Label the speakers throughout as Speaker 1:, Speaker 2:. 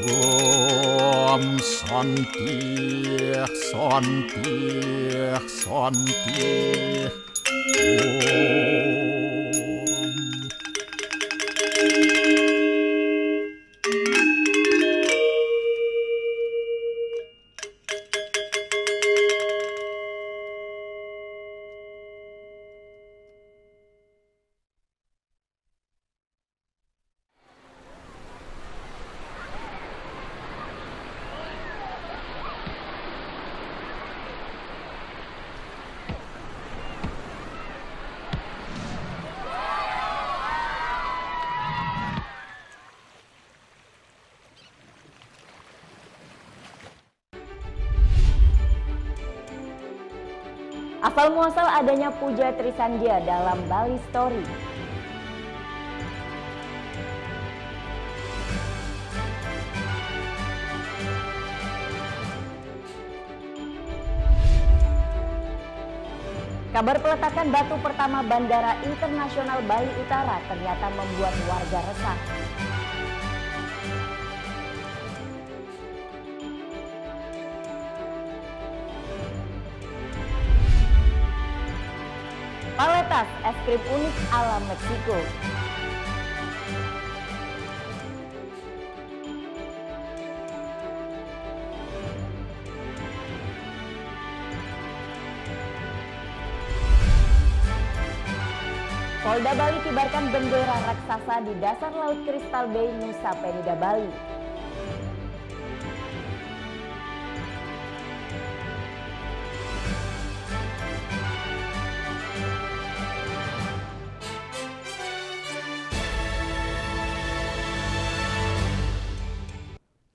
Speaker 1: Om Shanti Shanti Shanti Om.
Speaker 2: Asal muasal adanya puja Trisandya dalam Bali Story. Kabar peletakan batu pertama Bandara Internasional Bali Utara ternyata membuat warga resah. Paletas es krim unik ala Meksiko. Polda Bali kibarkan bendera raksasa di dasar laut Crystal Bay, Nusa Penida, Bali.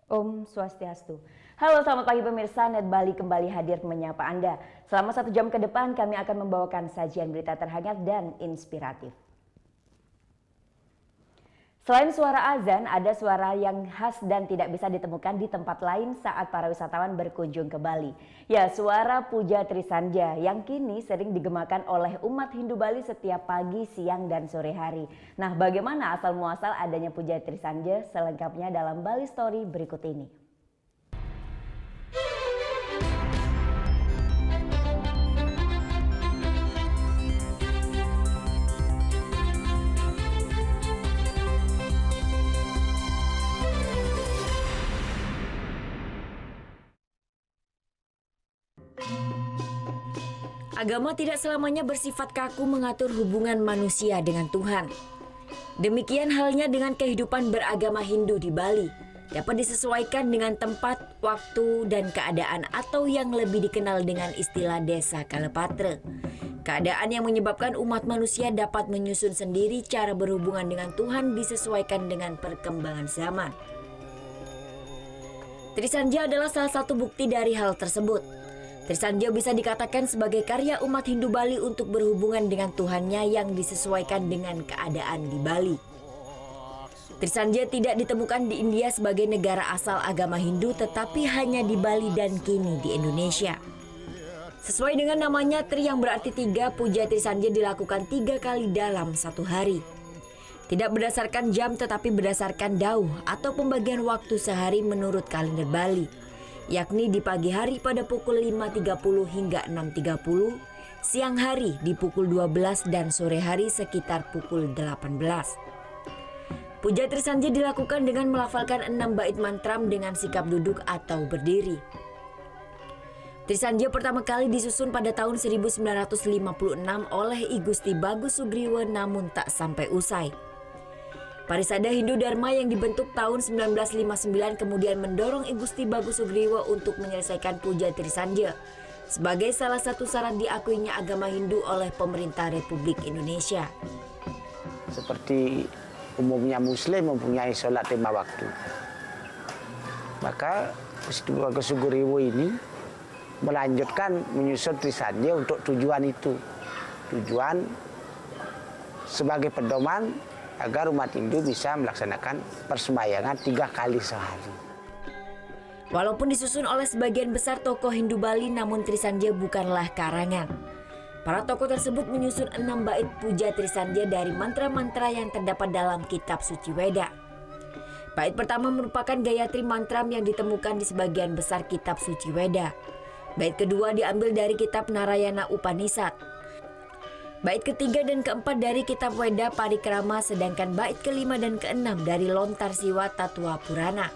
Speaker 2: Om Swastiastu. Halo, selamat pagi pemirsa. Net Bali kembali hadir menyapa Anda. Selama 1 jam ke depan kami akan membawakan sajian berita terhangat dan inspiratif. Selain suara azan, ada suara yang khas dan tidak bisa ditemukan di tempat lain saat para wisatawan berkunjung ke Bali. Ya, suara puja Trisandya yang kini sering digemakan oleh umat Hindu Bali setiap pagi, siang, dan sore hari. Nah, bagaimana asal muasal adanya puja Trisandya? Selengkapnya dalam Bali Story berikut ini. Agama tidak selamanya bersifat kaku mengatur hubungan manusia dengan Tuhan. Demikian halnya dengan kehidupan beragama Hindu di Bali. Dapat disesuaikan dengan tempat, waktu, dan keadaan atau yang lebih dikenal dengan istilah desa Kalapatra. Keadaan yang menyebabkan umat manusia dapat menyusun sendiri cara berhubungan dengan Tuhan disesuaikan dengan perkembangan zaman. Trisandya adalah salah satu bukti dari hal tersebut. Trisandya bisa dikatakan sebagai karya umat Hindu Bali untuk berhubungan dengan Tuhannya yang disesuaikan dengan keadaan di Bali. Trisandya tidak ditemukan di India sebagai negara asal agama Hindu, tetapi hanya di Bali dan kini di Indonesia. Sesuai dengan namanya, Tri yang berarti 3, puja Trisandya dilakukan 3 kali dalam 1 hari. Tidak berdasarkan jam tetapi berdasarkan dauh atau pembagian waktu sehari menurut kalender Bali, yakni di pagi hari pada pukul 5.30 hingga 6.30, siang hari di pukul 12 dan sore hari sekitar pukul 18. Puja Trisandya dilakukan dengan melafalkan 6 bait mantram dengan sikap duduk atau berdiri. Trisandya pertama kali disusun pada tahun 1956 oleh I Gusti Bagus Sugriwa namun tak sampai usai. Parisada Hindu Dharma yang dibentuk tahun 1959 kemudian mendorong I Gusti Bagus Sugriwa untuk menyelesaikan puja Trisandya sebagai salah satu syarat diakuinya agama Hindu oleh pemerintah Republik Indonesia.
Speaker 3: Seperti umumnya Muslim mempunyai sholat 5 waktu. Maka Gusti Bagus Sugriwa ini melanjutkan menyusun Trisandya untuk tujuan itu. Tujuan sebagai pedoman agar umat Hindu bisa melaksanakan persembayangan 3 kali sehari.
Speaker 2: Walaupun disusun oleh sebagian besar tokoh Hindu Bali, namun Trisandya bukanlah karangan. Para tokoh tersebut menyusun 6 bait puja Trisandya dari mantra-mantra yang terdapat dalam kitab suci Weda. Bait pertama merupakan Gayatri Mantram yang ditemukan di sebagian besar kitab suci Weda. Bait kedua diambil dari kitab Narayana Upanishad. Bait ketiga dan keempat dari kitab Weda Parikrama, sedangkan bait kelima dan keenam dari Lontar Siwa Tattva Purana.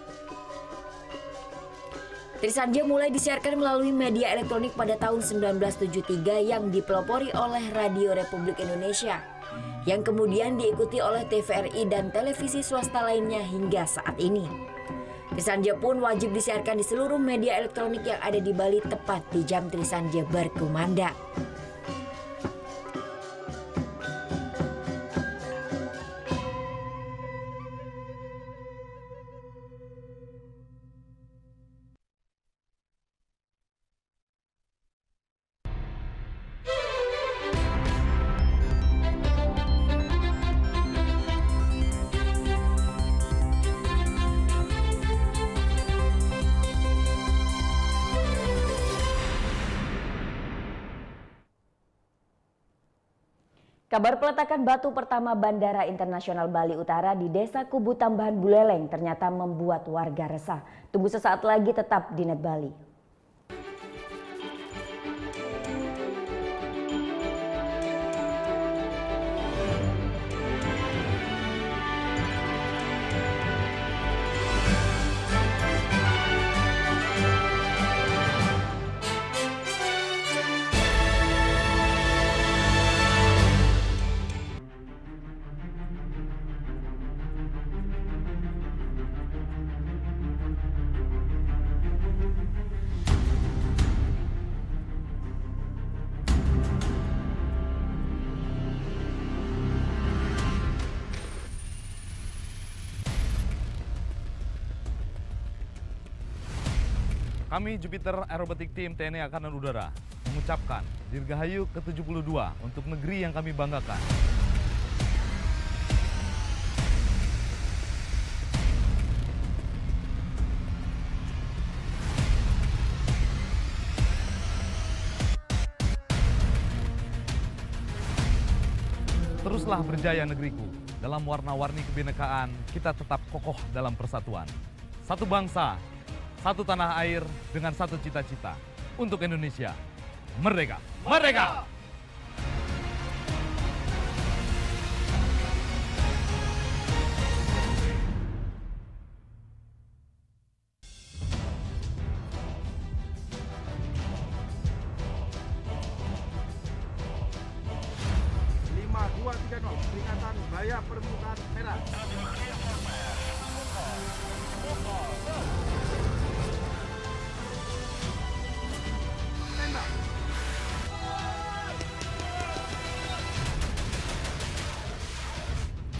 Speaker 2: Trisandya mulai disiarkan melalui media elektronik pada tahun 1973 yang dipelopori oleh Radio Republik Indonesia, yang kemudian diikuti oleh TVRI dan televisi swasta lainnya hingga saat ini. Trisandya pun wajib disiarkan di seluruh media elektronik yang ada di Bali tepat di jam Trisandya berkumandang.
Speaker 4: Kabar peletakan batu pertama Bandara Internasional Bali Utara di Desa Kubu Tambahan Buleleng ternyata membuat warga resah. Tunggu sesaat lagi tetap di Net Bali.
Speaker 5: Kami Jupiter Aerobatic Team TNI Angkatan Udara mengucapkan Dirgahayu ke-72 untuk negeri yang kami banggakan. Teruslah berjaya negeriku. Dalam warna-warni kebinekaan, kita tetap kokoh dalam persatuan. Satu bangsa, satu tanah air dengan satu cita-cita untuk Indonesia. Merdeka! Merdeka!
Speaker 6: Peringatan Bahaya Permukaan Merah.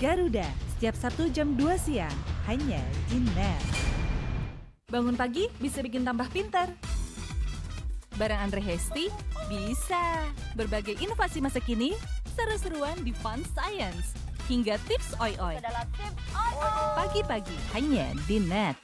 Speaker 7: Garuda, setiap Sabtu jam 2 siang, hanya di Net. Bangun pagi bisa bikin tambah pintar. Barang Andre Hesti bisa. Berbagai inovasi masa kini, seru-seruan di Fun Science, hingga tips oi-oi. Pagi-pagi hanya di Net.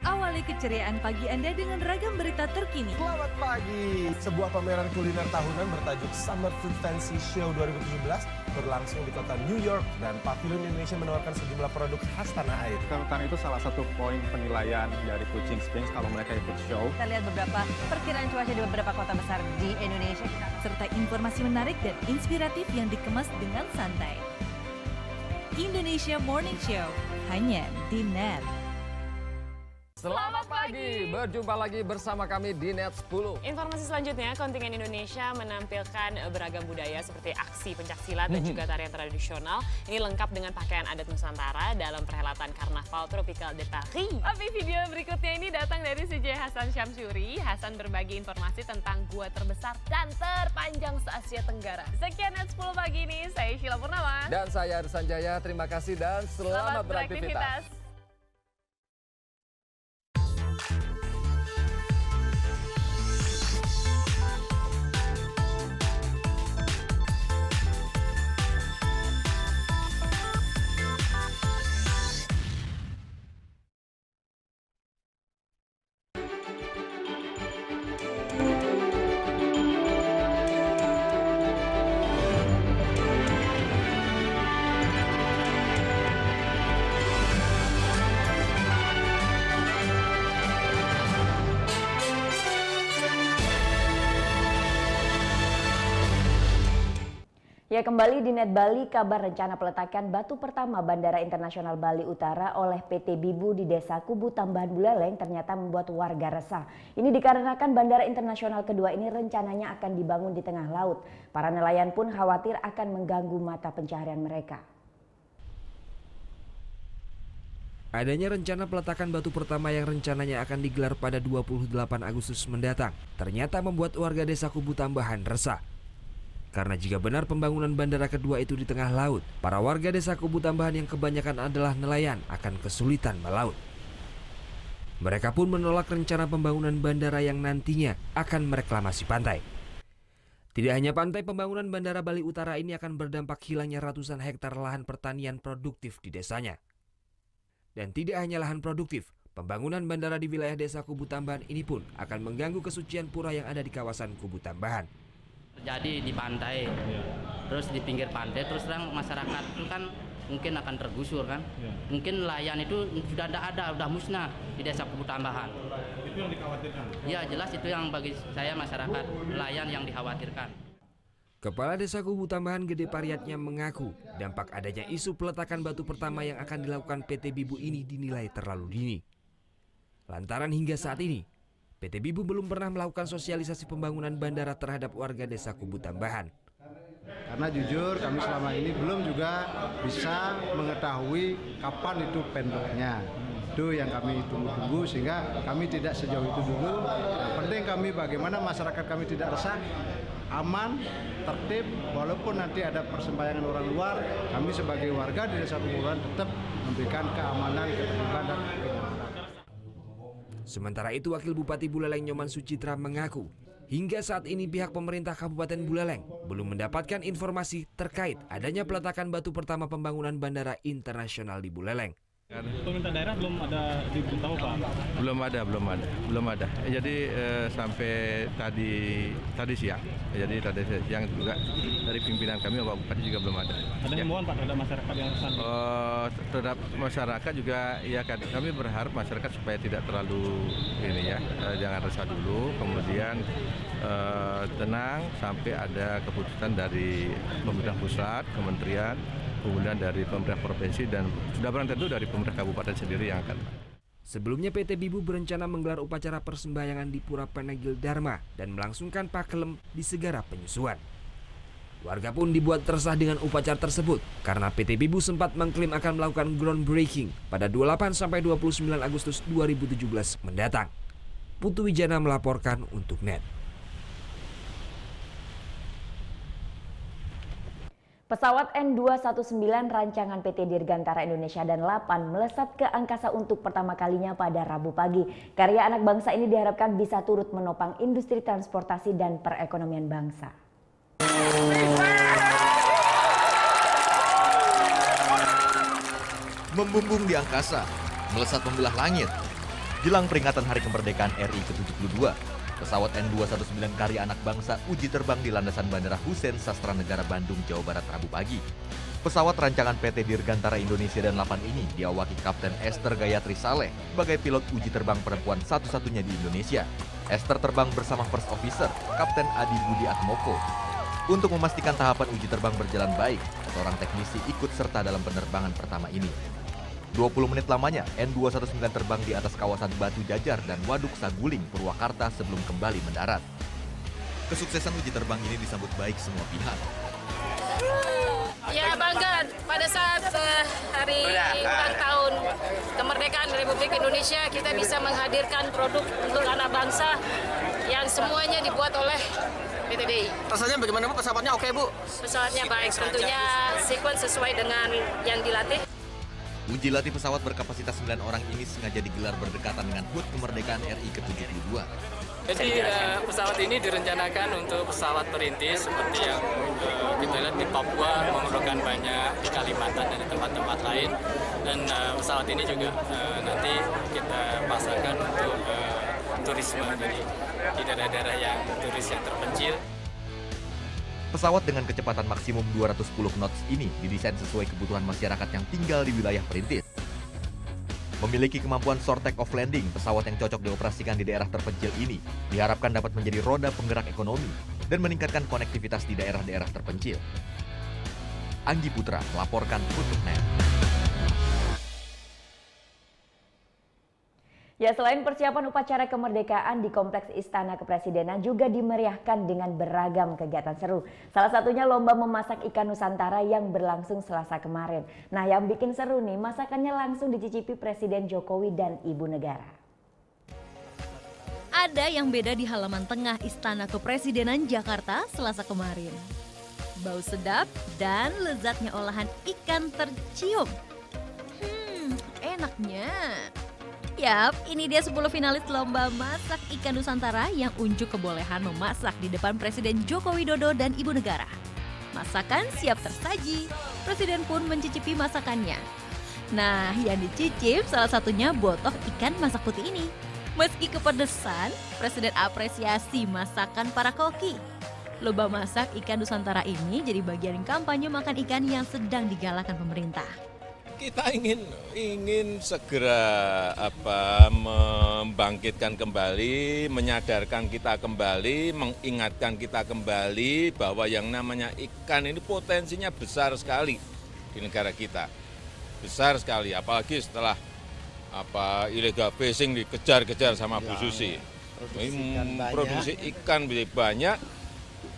Speaker 7: Awali keceriaan pagi Anda dengan ragam berita terkini.
Speaker 6: Selamat pagi. Sebuah pameran kuliner tahunan bertajuk Summer Food Fancy Show 2017 berlangsung di kota New York dan Pavilion Indonesia menawarkan sejumlah produk khas tanah air.
Speaker 8: Kerutan itu salah satu poin penilaian dari Kuching Springs kalau mereka ikut show.
Speaker 9: Kita lihat beberapa perkiraan cuaca di beberapa kota besar di Indonesia.
Speaker 7: Serta informasi menarik dan inspiratif yang dikemas dengan santai. Indonesia Morning Show, hanya di Net.
Speaker 10: Selamat pagi, berjumpa lagi bersama kami di Net 10.
Speaker 11: Informasi selanjutnya, kontingen Indonesia menampilkan beragam budaya seperti aksi pencaksilat dan juga tarian tradisional. Ini lengkap dengan pakaian adat Nusantara dalam perhelatan Karnaval Tropical de Paris. Tapi video berikutnya ini datang dari CJ Hasan Syamsuri. Hasan berbagi informasi tentang gua terbesar dan terpanjang se-Asia Tenggara. Sekian Net 10 pagi ini, saya Sheila Purnama.
Speaker 10: Dan saya Arsan Jaya, terima kasih dan selamat beraktivitas.
Speaker 4: Ya, kembali di Net Bali, kabar rencana peletakan batu pertama Bandara Internasional Bali Utara oleh PT Bibu di Desa Kubu Tambahan Buleleng ternyata membuat warga resah. Ini dikarenakan Bandara Internasional kedua ini rencananya akan dibangun di tengah laut. Para nelayan pun khawatir akan mengganggu mata pencaharian mereka.
Speaker 12: Adanya rencana peletakan batu pertama yang rencananya akan digelar pada 28 Agustus mendatang ternyata membuat warga Desa Kubu Tambahan resah. Karena jika benar pembangunan bandara kedua itu di tengah laut, para warga Desa Kubu Tambahan yang kebanyakan adalah nelayan akan kesulitan melaut. Mereka pun menolak rencana pembangunan bandara yang nantinya akan mereklamasi pantai. Tidak hanya pantai, pembangunan Bandara Bali Utara ini akan berdampak hilangnya ratusan hektar lahan pertanian produktif di desanya. Dan tidak hanya lahan produktif, pembangunan bandara di wilayah Desa Kubu Tambahan ini pun akan mengganggu kesucian pura yang ada di kawasan Kubu Tambahan.
Speaker 13: Terjadi di pantai, terus di pinggir pantai, terus terang masyarakat itu kan mungkin akan tergusur kan. Mungkin nelayan itu sudah tidak ada, sudah musnah di Desa Kubu Tambahan.
Speaker 8: Itu yang dikhawatirkan?
Speaker 13: Ya jelas itu yang bagi saya masyarakat, nelayan yang dikhawatirkan.
Speaker 12: Kepala Desa Kubu Tambahan Gede Pariatnya mengaku dampak adanya isu peletakan batu pertama yang akan dilakukan PT Bibu ini dinilai terlalu dini. Lantaran hingga saat ini, PT Bibu belum pernah melakukan sosialisasi pembangunan bandara terhadap warga Desa Kubu Tambahan.
Speaker 14: Karena jujur kami selama ini belum juga bisa mengetahui kapan itu pendeknya. Itu yang kami tunggu-tunggu sehingga kami tidak sejauh itu dulu. Yang penting kami bagaimana masyarakat kami tidak resah, aman, tertib, walaupun nanti ada persembayangan orang luar, kami sebagai warga di Desa Kubu Tambahan tetap memberikan keamanan, ketertiban dan kenyamanan.
Speaker 12: Sementara itu, Wakil Bupati Buleleng Nyoman Sucitra mengaku, hingga saat ini pihak pemerintah Kabupaten Buleleng belum mendapatkan informasi terkait adanya peletakan batu pertama pembangunan Bandara Internasional di Buleleng.
Speaker 8: Pemerintah daerah belum ada diberitahu Pak?
Speaker 15: Belum ada. Jadi sampai tadi siang, juga dari pimpinan kami Bapak Bupati juga belum ada.
Speaker 8: Ada himbauan Pak terhadap masyarakat yang kesana?
Speaker 15: Terhadap masyarakat juga, ya kami berharap masyarakat supaya tidak terlalu jangan resah dulu, kemudian tenang sampai ada keputusan dari pemerintah pusat, kementerian, kemudian dari pemerintah provinsi dan sudah barang tentu dari pemerintah kabupaten sendiri yang akan.
Speaker 12: Sebelumnya PT Bibu berencana menggelar upacara persembahyangan di Pura Penegil Dharma dan melangsungkan pakelem di Segara Penyusuan. Warga pun dibuat resah dengan upacara tersebut karena PT Bibu sempat mengklaim akan melakukan groundbreaking pada 28-29 Agustus 2017 mendatang. Putu Wijana melaporkan untuk NET.
Speaker 4: Pesawat N219 rancangan PT Dirgantara Indonesia dan Lapan melesat ke angkasa untuk pertama kalinya pada Rabu pagi. Karya anak bangsa ini diharapkan bisa turut menopang industri transportasi dan perekonomian bangsa.
Speaker 16: Membumbung di angkasa, melesat membelah langit. Jelang peringatan Hari Kemerdekaan RI ke-72, pesawat N219 karya anak bangsa uji terbang di landasan Bandara Hussein Sastra Negara Bandung, Jawa Barat Rabu pagi. Pesawat rancangan PT Dirgantara Indonesia dan Lapan ini diawaki Kapten Esther Gayatri Saleh sebagai pilot uji terbang perempuan satu-satunya di Indonesia. Esther terbang bersama First Officer Kapten Adi Budi Atmoko. Untuk memastikan tahapan uji terbang berjalan baik, seorang teknisi ikut serta dalam penerbangan pertama ini. 20 menit lamanya, N219 terbang di atas kawasan Batu Jajar dan Waduk Saguling, Purwakarta sebelum kembali mendarat. Kesuksesan uji terbang ini disambut baik semua pihak.
Speaker 17: Ya bangga pada saat hari ulang tahun kemerdekaan Republik Indonesia kita bisa menghadirkan produk untuk anak bangsa yang semuanya dibuat oleh PT DI.
Speaker 18: Rasanya bagaimana Bu? Pesawatnya oke Bu?
Speaker 17: Pesawatnya baik, tentunya sekuens sesuai dengan yang dilatih.
Speaker 16: Uji latih pesawat berkapasitas 9 orang ini sengaja digelar berdekatan dengan HUT kemerdekaan RI ke-72.
Speaker 19: Jadi pesawat ini direncanakan untuk pesawat perintis seperti yang kita lihat di Papua, memerlukan banyak di Kalimantan dan di tempat-tempat lain. Dan pesawat ini juga nanti kita pasangkan untuk turisme, jadi di daerah-daerah yang turis yang terpencil.
Speaker 16: Pesawat dengan kecepatan maksimum 210 knots ini didesain sesuai kebutuhan masyarakat yang tinggal di wilayah perintis. Memiliki kemampuan short take-off landing, pesawat yang cocok dioperasikan di daerah terpencil ini diharapkan dapat menjadi roda penggerak ekonomi dan meningkatkan konektivitas di daerah-daerah terpencil. Anggi Putra melaporkan untuk NET.
Speaker 4: Ya, selain persiapan upacara kemerdekaan di Kompleks Istana Kepresidenan juga dimeriahkan dengan beragam kegiatan seru. Salah satunya lomba memasak ikan Nusantara yang berlangsung Selasa kemarin. Nah, yang bikin seru nih, masakannya langsung dicicipi Presiden Jokowi dan Ibu Negara.
Speaker 20: Ada yang beda di halaman tengah Istana Kepresidenan Jakarta Selasa kemarin. Bau sedap dan lezatnya olahan ikan tercium. Enaknya. Yap, ini dia 10 finalis lomba masak ikan Nusantara yang unjuk kebolehan memasak di depan Presiden Joko Widodo dan Ibu Negara. Masakan siap tersaji, Presiden pun mencicipi masakannya. Nah, yang dicicip salah satunya botok ikan masak putih ini. Meski kepedesan, Presiden apresiasi masakan para koki. Lomba masak ikan Nusantara ini jadi bagian kampanye makan ikan yang sedang digalakan pemerintah.
Speaker 21: Kita ingin segera membangkitkan kembali, menyadarkan kita kembali, mengingatkan kita kembali bahwa yang namanya ikan ini potensinya besar sekali di negara kita. Besar sekali, apalagi setelah illegal fishing dikejar-kejar sama Bu Susi. Produksi ikan banyak,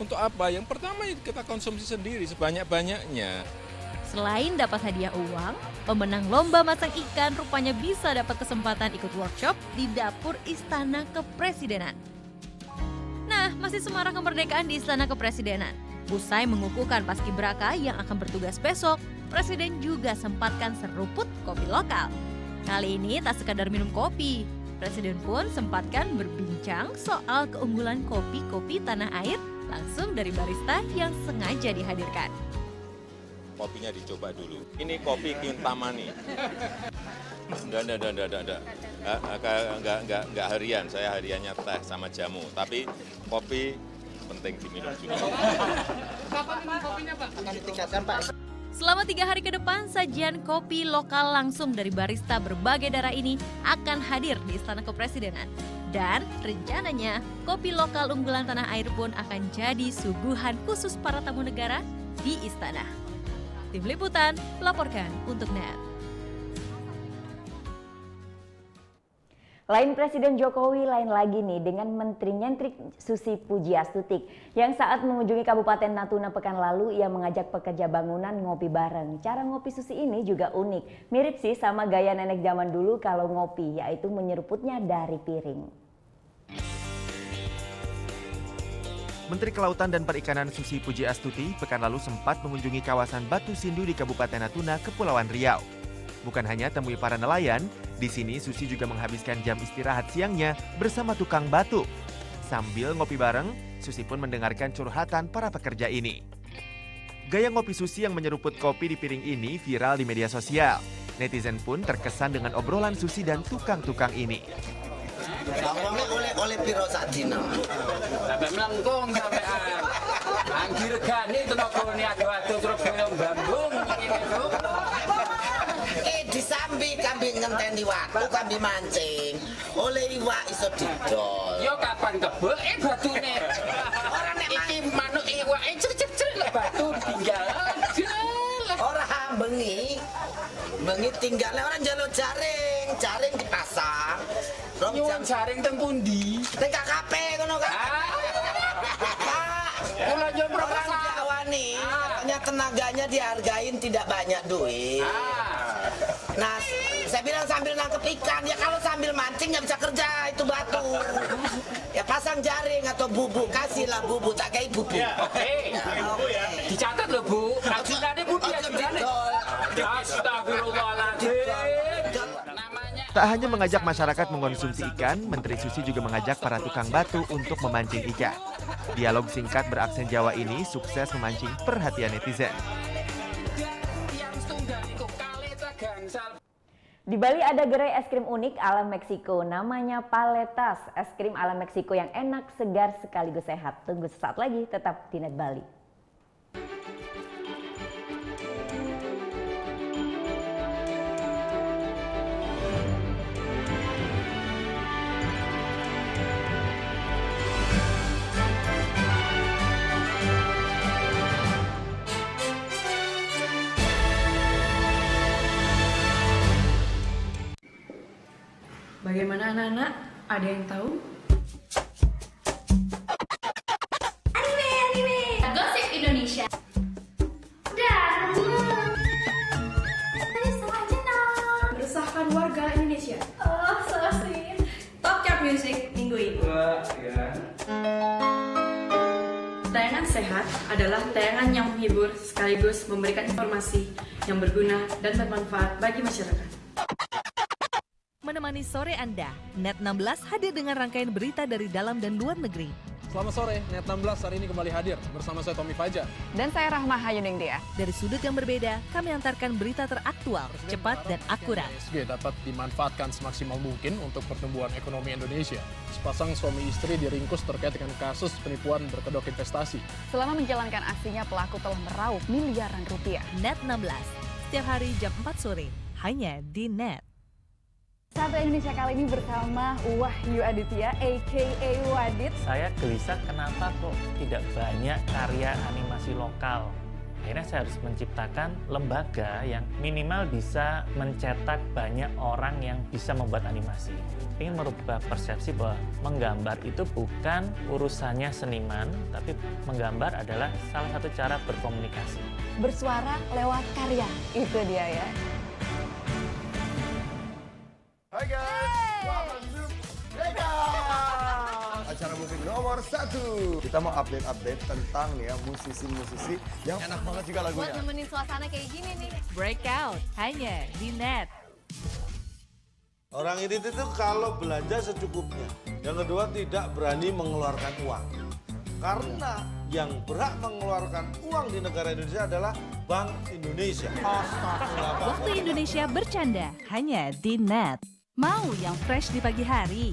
Speaker 21: untuk apa? Yang pertama kita konsumsi sendiri sebanyak-banyaknya.
Speaker 20: Selain dapat hadiah uang, pemenang lomba masak ikan rupanya bisa dapat kesempatan ikut workshop di dapur Istana Kepresidenan. Nah, masih semarak kemerdekaan di Istana Kepresidenan. Usai mengukuhkan paskibraka yang akan bertugas besok, Presiden juga sempatkan seruput kopi lokal. Kali ini tak sekadar minum kopi, Presiden pun sempatkan berbincang soal keunggulan kopi-kopi tanah air langsung dari barista yang sengaja dihadirkan.
Speaker 21: Kopinya dicoba dulu. Ini kopi Kintamani. Enggak harian. Saya hariannya teh sama jamu. Tapi kopi penting diminum juga.
Speaker 22: Kapan minum kopinya, Pak? Akan ditingkatkan, Pak.
Speaker 20: Selama 3 hari ke depan, sajian kopi lokal langsung dari barista berbagai daerah ini akan hadir di Istana Kepresidenan. Dan rencananya, kopi lokal unggulan tanah air pun akan jadi suguhan khusus para tamu negara di Istana. Tim Liputan melaporkan untuk NET.
Speaker 4: Lain Presiden Jokowi, lain lagi nih dengan Menteri Nyentrik Susi Pujiastuti yang saat mengunjungi Kabupaten Natuna pekan lalu ia mengajak pekerja bangunan ngopi bareng. Cara ngopi Susi ini juga unik, mirip sih sama gaya nenek zaman dulu kalau ngopi, yaitu menyeruputnya dari piring.
Speaker 23: Menteri Kelautan dan Perikanan Susi Pujiastuti pekan lalu sempat mengunjungi kawasan Batu Sindu di Kabupaten Natuna, Kepulauan Riau. Bukan hanya temui para nelayan, di sini Susi juga menghabiskan jam istirahat siangnya bersama tukang batu. Sambil ngopi bareng, Susi pun mendengarkan curhatan para pekerja ini. Gaya ngopi Susi yang menyeruput kopi di piring ini viral di media sosial. Netizen pun terkesan dengan obrolan Susi dan tukang-tukang ini.
Speaker 24: Oleh piro sadina.
Speaker 22: Sampai melengkung sampean. Anggi regane tenagane adu-adu terus film bambung ngene lho.
Speaker 24: Disambi kambing ngenteni waktu kambing mancing. Oleh iwak iso didol.
Speaker 22: Yo kapan kebeke batune. Ora nek iki manuk iwake cecek-cecek lek batu tinggal.
Speaker 24: Ora bengi. Bengi tinggal orang njaluk jaring dipasang.
Speaker 22: Nyuwun jaring teng pundi?
Speaker 24: Teng KKP ngono kan.
Speaker 22: Kula nyuwun proposal
Speaker 24: awani. Katanya tenaganya dihargain tidak banyak duit. Nah, saya bilang sambil nangkep ikan, ya kalau sambil mancing nggak bisa kerja itu batu. Ya pasang jaring atau bubu, kasihlah bubu, tak kayak bubu.
Speaker 22: Oke. Dicatat loh Bu. Ajudannya Bu dia ajudannya. Astagfirullahaladzim.
Speaker 23: Tak hanya mengajak masyarakat mengkonsumsi ikan, Menteri Susi juga mengajak para tukang batu untuk memancing ikan. Dialog singkat beraksen Jawa ini sukses memancing perhatian netizen.
Speaker 4: Di Bali ada gerai es krim unik ala Meksiko, namanya Paletas. Es krim ala Meksiko yang enak, segar, sekaligus sehat. Tunggu sesaat lagi, tetap di NET Bali.
Speaker 1: Bagaimana anak-anak? Ada yang tahu?
Speaker 2: Anime. Gosip Indonesia.
Speaker 1: Meresahkan warga Indonesia.
Speaker 2: Oh, so sweet.
Speaker 1: Top Chart Music minggu ini. Tayangan sehat adalah tayangan yang menghibur sekaligus memberikan informasi yang berguna dan bermanfaat bagi masyarakat.
Speaker 7: Menemani sore Anda, Net 16 hadir dengan rangkaian berita dari dalam dan luar negeri.
Speaker 3: Selamat sore, Net 16 hari ini kembali hadir bersama saya Tommy Fajar.
Speaker 5: Dan saya Rahma Hayuningtia.
Speaker 7: Dari sudut yang berbeda, kami antarkan berita teraktual, cepat dan akurat.
Speaker 3: ESG dapat dimanfaatkan semaksimal mungkin untuk pertumbuhan ekonomi Indonesia. Sepasang suami istri diringkus terkait dengan kasus penipuan berkedok investasi.
Speaker 5: Selama menjalankan aksinya, pelaku telah meraup miliaran rupiah.
Speaker 7: Net 16, setiap hari jam 4 sore, hanya di Net.
Speaker 5: Satu Indonesia kali ini bersama Wahyu Aditya, a.k.a. Wadit.
Speaker 25: Saya gelisah kenapa kok tidak banyak karya animasi lokal. Akhirnya saya harus menciptakan lembaga yang minimal bisa mencetak banyak orang yang bisa membuat animasi. Ingin merubah persepsi bahwa menggambar itu bukan urusannya seniman, tapi menggambar adalah salah satu cara berkomunikasi.
Speaker 5: Bersuara lewat karya, itu dia ya.
Speaker 6: Hai guys, welcome to Mega acara musik nomor 1. Kita mau update tentang nih ya musisi-musisi yang enak banget juga lagunya.
Speaker 5: Buat nemenin suasana kayak gini nih.
Speaker 7: Breakout, hanya di Net.
Speaker 26: Orang ini tuh kalau belanja secukupnya. Yang kedua tidak berani mengeluarkan uang. Karena yang berhak mengeluarkan uang di negara Indonesia adalah Bank Indonesia.
Speaker 7: Waktu Indonesia bercanda, hanya di Net. Mau yang fresh di pagi hari?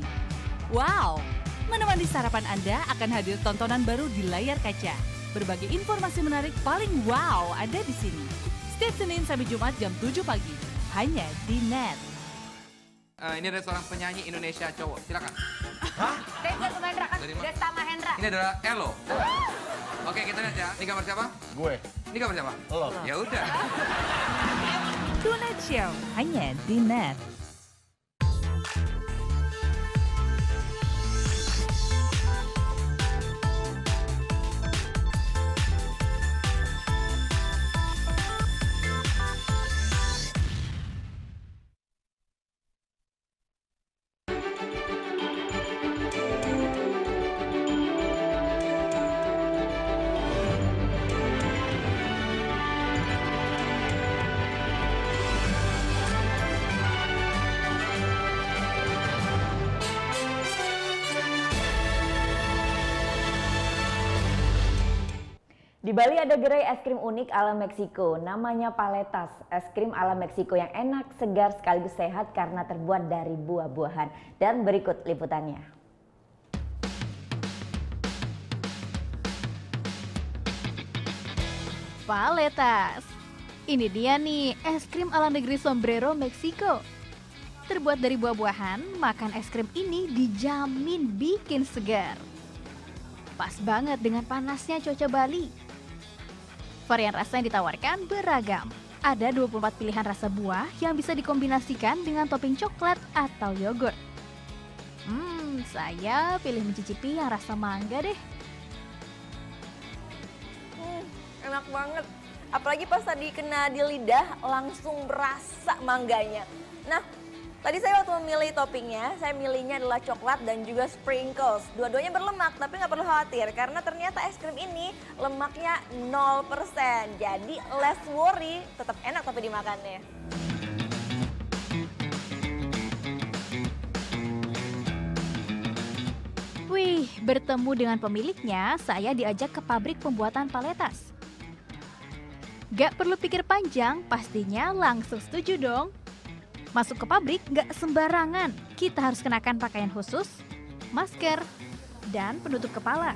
Speaker 7: Wow! Menemani sarapan Anda akan hadir tontonan baru di layar kaca. Berbagai informasi menarik paling wow ada di sini. Setiap Senin sampai Jumat jam 7 pagi. Hanya di Net.
Speaker 27: Ini ada seorang penyanyi Indonesia cowok. Silakan.
Speaker 5: Hah? Desta Mahendra kan? Desta Mahendra.
Speaker 27: Ini adalah Elo. Oke, kita lihat ya. Ini gambar siapa?
Speaker 6: Gue.
Speaker 27: Ini gambar siapa?
Speaker 6: Lo.
Speaker 27: Ya udah.
Speaker 7: Tonight Show hanya di Net.
Speaker 4: Di Bali ada gerai es krim unik ala Meksiko, namanya Paletas. Es krim ala Meksiko yang enak, segar, sekaligus sehat karena terbuat dari buah-buahan. Dan berikut liputannya.
Speaker 28: Paletas. Ini dia nih, es krim ala negeri Sombrero, Meksiko. Terbuat dari buah-buahan, makan es krim ini dijamin bikin segar. Pas banget dengan panasnya cuaca Bali. Varian rasa yang ditawarkan beragam. Ada 24 pilihan rasa buah yang bisa dikombinasikan dengan topping coklat atau yogurt. Saya pilih mencicipi yang rasa mangga deh.
Speaker 29: Enak banget. Apalagi pas tadi kena di lidah langsung berasa mangganya. Nah, tadi saya waktu memilih toppingnya, saya milihnya adalah coklat dan juga sprinkles. Dua-duanya berlemak, tapi nggak perlu khawatir karena ternyata es krim ini lemaknya 0%. Jadi less worry, tetap enak tapi dimakannya.
Speaker 28: Wih, bertemu dengan pemiliknya, saya diajak ke pabrik pembuatan Paletas. Gak perlu pikir panjang, pastinya langsung setuju dong. Masuk ke pabrik gak sembarangan, kita harus kenakan pakaian khusus, masker, dan penutup kepala.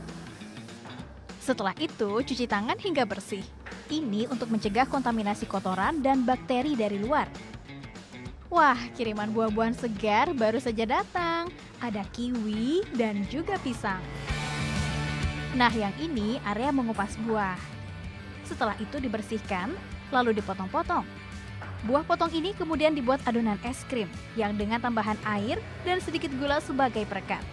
Speaker 28: Setelah itu, cuci tangan hingga bersih. Ini untuk mencegah kontaminasi kotoran dan bakteri dari luar. Wah, kiriman buah-buahan segar baru saja datang. Ada kiwi dan juga pisang. Nah, yang ini area mengupas buah. Setelah itu dibersihkan, lalu dipotong-potong. Buah potong ini kemudian dibuat adonan es krim yang dengan tambahan air dan sedikit gula sebagai perekat.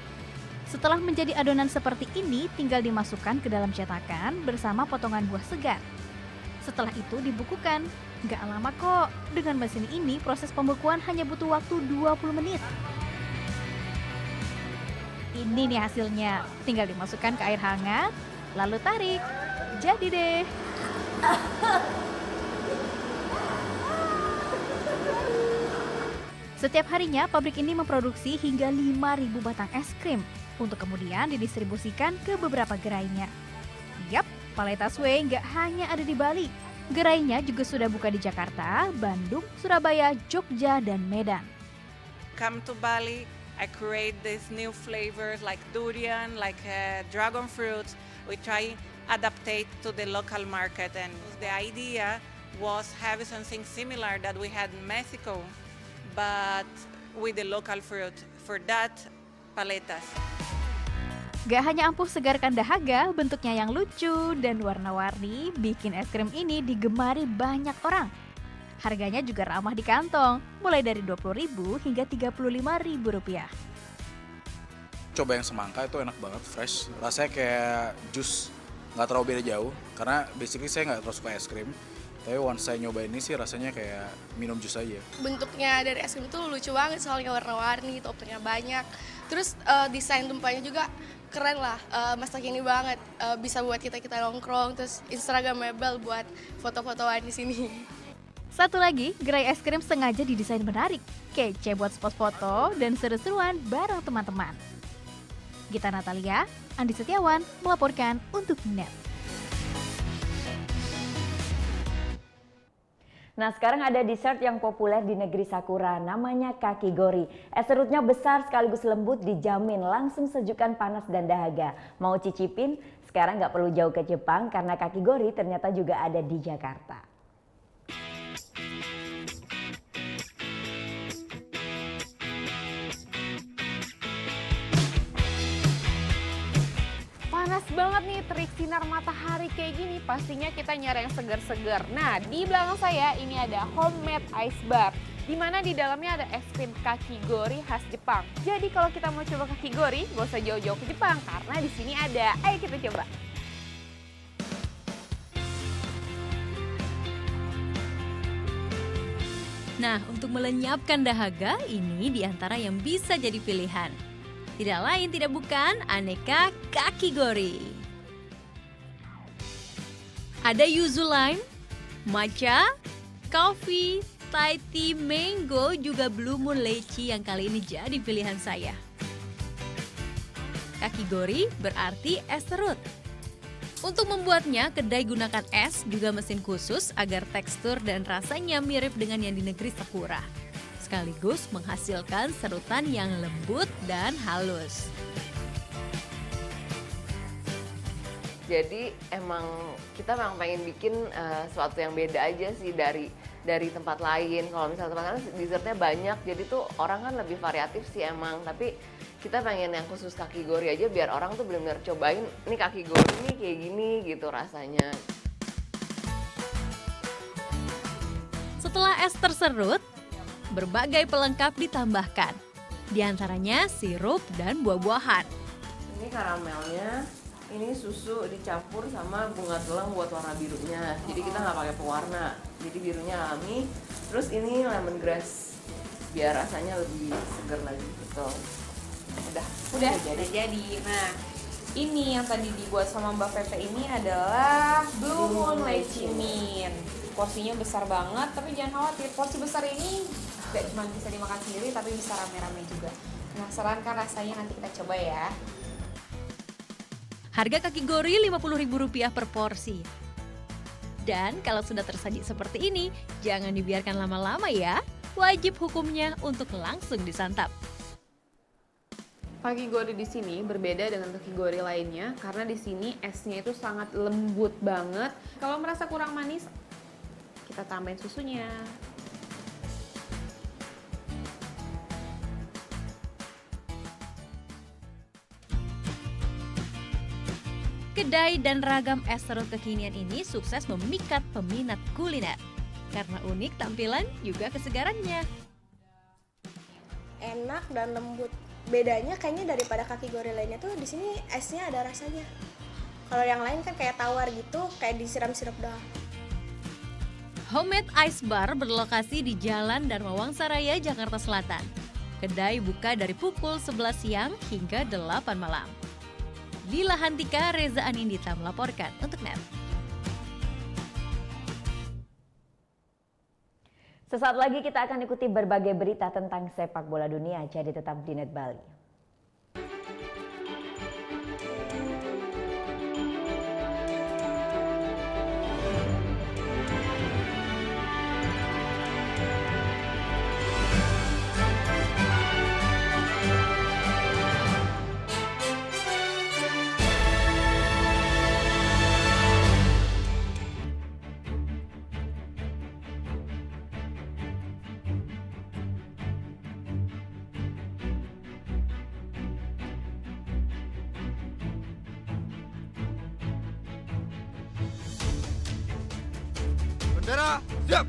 Speaker 28: Setelah menjadi adonan seperti ini, tinggal dimasukkan ke dalam cetakan bersama potongan buah segar. Setelah itu dibukukan. Nggak lama kok, dengan mesin ini proses pembekuan hanya butuh waktu 20 menit. Ini nih hasilnya, tinggal dimasukkan ke air hangat, lalu tarik. Jadi deh. Setiap harinya, pabrik ini memproduksi hingga 5.000 batang es krim untuk kemudian didistribusikan ke beberapa gerainya. Yap, Paletas Way nggak hanya ada di Bali. Gerainya juga sudah buka di Jakarta, Bandung, Surabaya, Jogja, dan Medan.
Speaker 8: Come to Bali, I create these new flavors like durian, like dragon fruit. We try adaptate to the local market, and the idea was having something similar that we had in Mexico, but with the local fruit. For that, paletas.
Speaker 28: Gak hanya ampuh segarkan dahaga, bentuknya yang lucu dan warna-warni bikin es krim ini digemari banyak orang. Harganya juga ramah di kantong, mulai dari Rp20.000 hingga Rp35.000.
Speaker 9: Coba yang semangka itu enak banget, fresh. Rasanya kayak jus, nggak terlalu beda jauh. Karena basically saya nggak terlalu suka es krim. Tapi once saya nyoba ini sih rasanya kayak minum jus aja.
Speaker 10: Bentuknya dari es krim itu lucu banget, soalnya warna-warni, toppingnya banyak. Terus desain tumpahnya juga keren lah, masa kini banget, bisa buat kita nongkrong, terus Instagramable buat foto-fotoan di sini.
Speaker 28: Satu lagi, gerai es krim sengaja didesain menarik, kece buat spot foto dan seru-seruan bareng teman-teman. Gita Natalia, Andi Setiawan melaporkan untuk NET.
Speaker 4: Nah, sekarang ada dessert yang populer di negeri Sakura, namanya kakigori. Es serutnya besar sekaligus lembut, dijamin langsung sejukan panas dan dahaga. Mau cicipin? Sekarang nggak perlu jauh ke Jepang karena kakigori ternyata juga ada di Jakarta.
Speaker 11: Panas banget nih, terik sinar matahari kayak gini, pastinya kita nyari yang segar-segar. Nah, di belakang saya ini ada homemade ice bar, di mana di dalamnya ada es krim kakigori khas Jepang. Jadi kalau kita mau coba kakigori, gak usah jauh-jauh ke Jepang, karena di sini ada. Ayo kita coba.
Speaker 20: Nah, untuk melenyapkan dahaga, ini diantara yang bisa jadi pilihan. Tidak lain tidak bukan aneka kakigori. Ada yuzu lime, matcha, coffee, Thai tea, mango, juga blue moon lychee yang kali ini jadi pilihan saya. Kakigori berarti es serut. Untuk membuatnya, kedai gunakan es juga mesin khusus agar tekstur dan rasanya mirip dengan yang di negeri Sakura. Sekaligus menghasilkan serutan yang lembut dan halus.
Speaker 12: Jadi kita memang pengen bikin sesuatu yang beda aja sih dari tempat lain. Kalau misalnya tempat lain dessertnya banyak, jadi tuh orang kan lebih variatif sih emang. Tapi kita pengen yang khusus kakigori aja biar orang tuh benar-benar cobain, ini kakigori nih kayak gini gitu rasanya.
Speaker 20: Setelah es terserut, berbagai pelengkap ditambahkan, di antaranya sirup dan buah-buahan.
Speaker 12: Ini karamelnya, ini susu dicampur sama bunga tulang buat warna birunya. Jadi kita nggak pakai pewarna, jadi birunya alami. Terus ini lemongrass, biar rasanya lebih segar lagi gitu.
Speaker 11: Udah jadi. Nah, ini yang tadi dibuat sama Mbak Pepe ini adalah Blue Moon Lychee Mint. Porsinya besar banget, tapi jangan khawatir, porsi besar ini gak cuma bisa dimakan sendiri, tapi bisa rame-rame juga. Penasaran kan rasanya, nanti kita coba ya.
Speaker 20: Harga kakigori Rp50.000 per porsi. Dan kalau sudah tersaji seperti ini, jangan dibiarkan lama-lama ya. Wajib hukumnya untuk langsung disantap.
Speaker 11: Kakigori di sini berbeda dengan kakigori lainnya karena di sini esnya itu sangat lembut banget. Kalau merasa kurang manis, kita tambahin susunya.
Speaker 20: Kedai dan ragam es serut kekinian ini sukses memikat peminat kuliner. karena unik tampilan juga kesegarannya.
Speaker 10: Enak dan lembut. Bedanya kayaknya daripada kaki goril lainnya tuh di sini esnya ada rasanya. Kalau yang lain kan kayak tawar gitu, kayak disiram sirup doang.
Speaker 20: Homemade Ice Bar berlokasi di Jalan Darmawangsa Raya, Jakarta Selatan. Kedai buka dari pukul 11 siang hingga 8 malam. Dila Hantika, Reza Anindita melaporkan untuk NET.
Speaker 4: Sesaat lagi kita akan ikuti berbagai berita tentang sepak bola dunia, jadi tetap di NET Bali.
Speaker 6: Bendera, siap!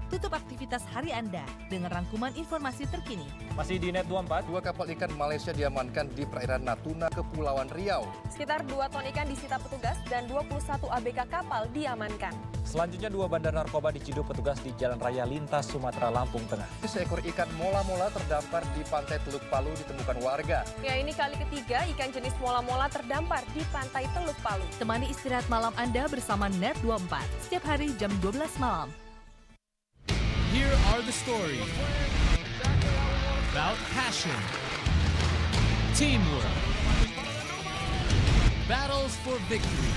Speaker 7: Tutup aktivitas hari Anda dengan rangkuman informasi terkini.
Speaker 13: Masih di Net 24,
Speaker 14: 2 kapal ikan Malaysia diamankan di perairan Natuna, Kepulauan Riau.
Speaker 15: Sekitar 2 ton ikan disita petugas dan 21 ABK kapal diamankan.
Speaker 13: Selanjutnya 2 bandar narkoba diciduk petugas di Jalan Raya Lintas Sumatera, Lampung Tengah.
Speaker 14: Seekor ikan mola-mola terdampar di pantai Teluk Palu ditemukan warga.
Speaker 15: Ya, ini kali ketiga ikan jenis mola-mola terdampar di pantai Teluk Palu.
Speaker 7: Temani istirahat malam Anda bersama Net 24 setiap hari jam 12 malam.
Speaker 16: Here are the stories about passion, teamwork, battles for victory.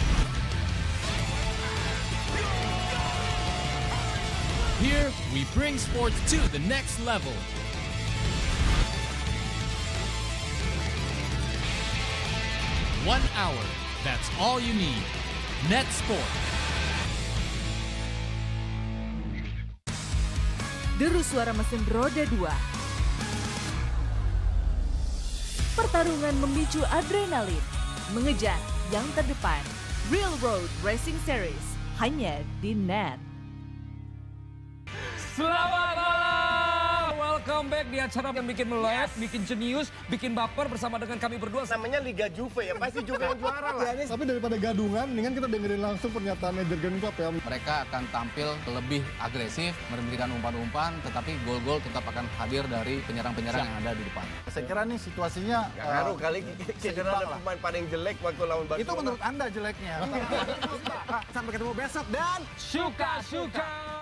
Speaker 16: Here we bring sports to the next level. One hour, that's all you need. Net Sport.
Speaker 7: Deru suara mesin roda 2. Pertarungan memicu adrenalin, mengejar yang terdepan. Real Road Racing Series, hanya di NET.
Speaker 17: Selamat malam! Welcome back di acara yang bikin melek, bikin jenius, bikin baper bersama dengan kami berdua.
Speaker 6: Namanya Liga Juve ya, pasti Juve yang juara lah.
Speaker 3: Tapi daripada gadungan, mendingan kita dengerin langsung pernyataannya Jurgen Klopp ya.
Speaker 18: Mereka akan tampil lebih agresif, memberikan umpan-umpan, tetapi gol-gol tetap akan hadir dari penyerang-penyerang yang ada di depan.
Speaker 3: Saya kira nih situasinya
Speaker 6: Gak ngaruh kali cedera ada pemain paling jelek waktu lawan Barcelona.
Speaker 3: itu menurut Anda jeleknya. Sampai ketemu besok dan
Speaker 17: Suka-suka!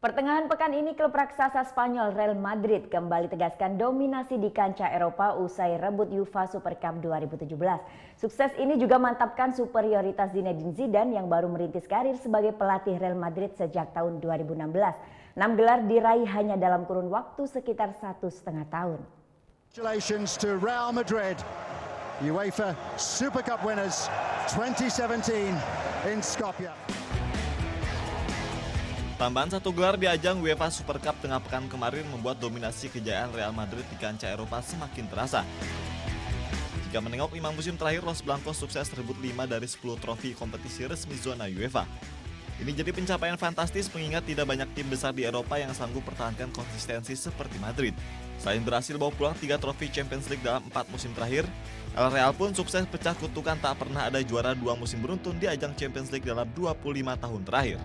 Speaker 4: Pertengahan pekan ini klub raksasa Spanyol Real Madrid kembali tegaskan dominasi di kancah Eropa usai rebut UEFA Super Cup 2017. Sukses ini juga mantapkan superioritas Zinedine Zidane yang baru merintis karir sebagai pelatih Real Madrid sejak tahun 2016. 6 gelar diraih hanya dalam kurun waktu sekitar 1,5 tahun.
Speaker 19: Congratulations to Real Madrid, UEFA Super Cup winners 2017 in Skopje.
Speaker 21: Tambahan 1 gelar di ajang UEFA Super Cup tengah pekan kemarin membuat dominasi kejayaan Real Madrid di kancah Eropa semakin terasa. Jika menengok 5 musim terakhir, Los Blancos sukses rebut 5 dari 10 trofi kompetisi resmi zona UEFA. Ini jadi pencapaian fantastis mengingat tidak banyak tim besar di Eropa yang sanggup pertahankan konsistensi seperti Madrid. Selain berhasil bawa pulang 3 trofi Champions League dalam 4 musim terakhir, El Real pun sukses pecah kutukan tak pernah ada juara 2 musim beruntun di ajang Champions League dalam 25 tahun terakhir.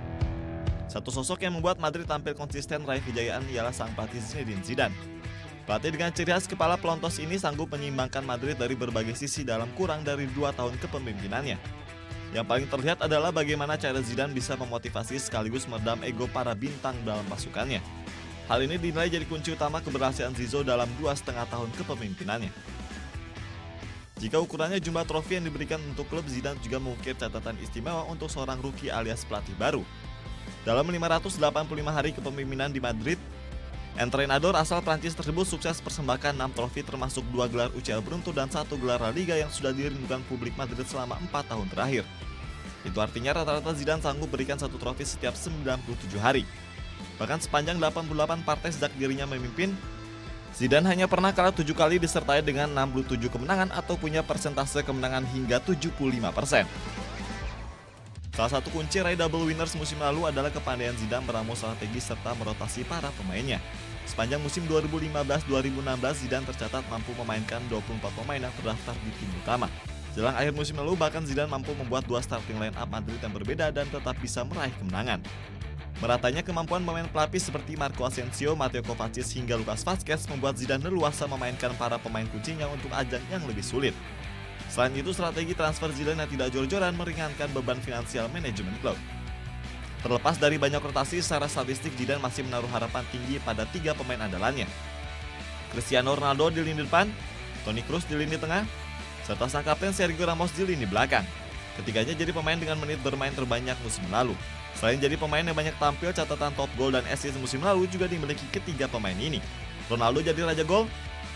Speaker 21: Satu sosok yang membuat Madrid tampil konsisten raih kejayaan ialah sang pelatih Zinedine Zidane. Pelatih dengan ciri khas kepala pelontos ini sanggup menyeimbangkan Madrid dari berbagai sisi dalam kurang dari 2 tahun kepemimpinannya. Yang paling terlihat adalah bagaimana cara Zidane bisa memotivasi sekaligus meredam ego para bintang dalam pasukannya. Hal ini dinilai jadi kunci utama keberhasilan Zizou dalam 2,5 tahun kepemimpinannya. Jika ukurannya jumlah trofi yang diberikan untuk klub, Zidane juga mengukir catatan istimewa untuk seorang rookie alias pelatih baru. Dalam 585 hari kepemimpinan di Madrid, entrenador asal Prancis tersebut sukses persembahkan 6 trofi termasuk 2 gelar UCL beruntun dan 1 gelar La Liga yang sudah dirindukan publik Madrid selama 4 tahun terakhir. Itu artinya rata-rata Zidane sanggup berikan 1 trofi setiap 97 hari. Bahkan sepanjang 88 partai sejak dirinya memimpin, Zidane hanya pernah kalah 7 kali disertai dengan 67 kemenangan atau punya persentase kemenangan hingga 75%. Salah satu kunci raih double winners musim lalu adalah kepandaian Zidane meramu strategi serta merotasi para pemainnya. Sepanjang musim 2015-2016, Zidane tercatat mampu memainkan 24 pemain yang terdaftar di tim utama. Jelang akhir musim lalu, bahkan Zidane mampu membuat 2 starting line up Madrid yang berbeda dan tetap bisa meraih kemenangan. Meratanya kemampuan pemain pelapis seperti Marco Asensio, Mateo Kovacic hingga Lucas Vazquez membuat Zidane leluasa memainkan para pemain kuncinya untuk ajang yang lebih sulit. Selain itu, strategi transfer Zidane yang tidak jor-joran meringankan beban finansial manajemen klub. Terlepas dari banyak rotasi, secara statistik Zidane masih menaruh harapan tinggi pada 3 pemain andalannya. Cristiano Ronaldo di lini depan, Toni Kroos di lini tengah, serta sang kapten Sergio Ramos di lini belakang. Ketiganya jadi pemain dengan menit bermain terbanyak musim lalu. Selain jadi pemain yang banyak tampil, catatan top gol dan assist musim lalu juga dimiliki ketiga pemain ini. Ronaldo jadi raja gol,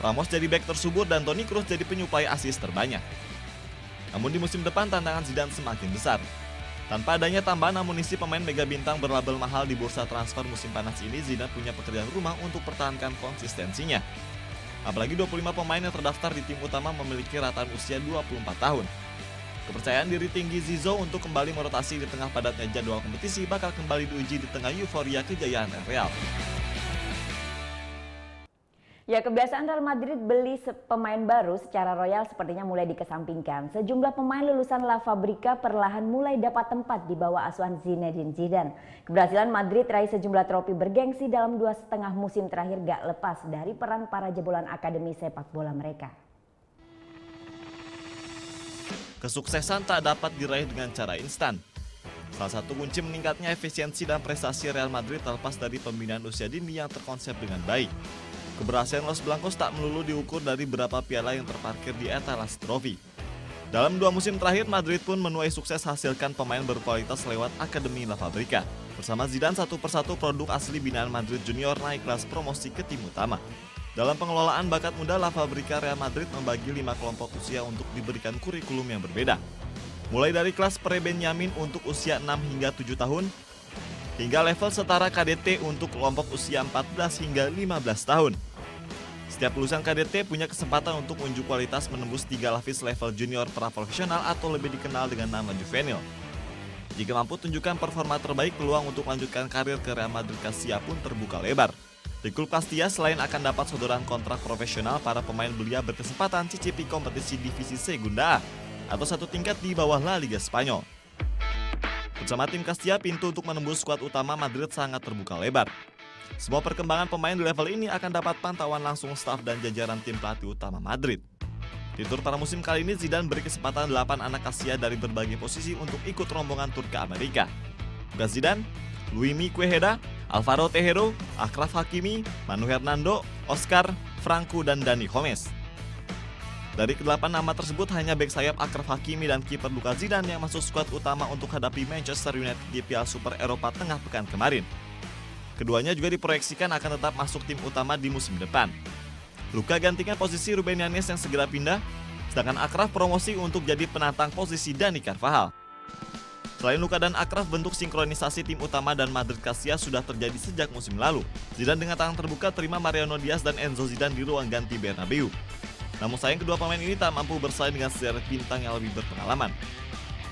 Speaker 21: Ramos jadi bek tersubur, dan Toni Kroos jadi penyuplai assist terbanyak. Namun di musim depan tantangan Zidane semakin besar. Tanpa adanya tambahan amunisi pemain mega bintang berlabel mahal di bursa transfer musim panas ini, Zidane punya pekerjaan rumah untuk pertahankan konsistensinya. Apalagi 25 pemain yang terdaftar di tim utama memiliki rataan usia 24 tahun. Kepercayaan diri tinggi Zizou untuk kembali merotasi di tengah padatnya jadwal kompetisi bakal kembali diuji di tengah euforia kejayaan Real.
Speaker 4: Ya, kebiasaan Real Madrid beli pemain baru secara royal sepertinya mulai dikesampingkan. Sejumlah pemain lulusan La Fabrica perlahan mulai dapat tempat di bawah asuhan Zinedine Zidane. Keberhasilan Madrid raih sejumlah trofi bergengsi dalam 2,5 musim terakhir gak lepas dari peran para jebolan akademi sepak bola mereka.
Speaker 21: Kesuksesan tak dapat diraih dengan cara instan. Salah satu kunci meningkatnya efisiensi dan prestasi Real Madrid terlepas dari pembinaan usia dini yang terkonsep dengan baik. Keberhasilan Los Blancos tak melulu diukur dari berapa piala yang terparkir di etalase trofi. Dalam 2 musim terakhir, Madrid pun menuai sukses hasilkan pemain berkualitas lewat Akademi La Fabrica. Bersama Zidane, satu persatu produk asli binaan Madrid Junior naik kelas promosi ke tim utama. Dalam pengelolaan bakat muda, La Fabrica Real Madrid membagi 5 kelompok usia untuk diberikan kurikulum yang berbeda. Mulai dari kelas pre-Benyamin untuk usia 6 hingga 7 tahun, hingga level setara KDT untuk kelompok usia 14 hingga 15 tahun. Setiap lulusan KDT punya kesempatan untuk unjuk kualitas menembus 3 lapis level junior pra-profesional atau lebih dikenal dengan nama juvenil. Jika mampu tunjukkan performa terbaik, peluang untuk melanjutkan karir ke Real Madrid Castilla pun terbuka lebar. Di klub Castilla, selain akan dapat sodoran kontrak profesional, para pemain belia berkesempatan cicipi kompetisi divisi Segunda A atau satu tingkat di bawah La Liga Spanyol. Bersama tim Castilla, pintu untuk menembus skuad utama Madrid sangat terbuka lebar. Semua perkembangan pemain di level ini akan dapat pantauan langsung staf dan jajaran tim pelatih utama Madrid. Di tur para musim kali ini, Zidane beri kesempatan 8 anak Castilla dari berbagai posisi untuk ikut rombongan tur ke Amerika. Bukan Zidane, Luimi Quejada, Alvaro Tejero, Achraf Hakimi, Manu Hernando, Oscar, Franco, dan Dani Gomes. Dari ke-8 nama tersebut, hanya bek sayap Achraf Hakimi dan kiper Lucas Zidane yang masuk skuad utama untuk hadapi Manchester United di Piala Super Eropa tengah pekan kemarin. Keduanya juga diproyeksikan akan tetap masuk tim utama di musim depan. Luka gantikan posisi Ruben Yanes yang segera pindah, sedangkan Achraf promosi untuk jadi penantang posisi Dani Carvajal. Selain Luka dan Achraf, bentuk sinkronisasi tim utama dan Madrid Castilla sudah terjadi sejak musim lalu. Zidane dengan tangan terbuka terima Mariano Diaz dan Enzo Zidane di ruang ganti Bernabeu. Namun sayang kedua pemain ini tak mampu bersaing dengan sederet bintang yang lebih berpengalaman.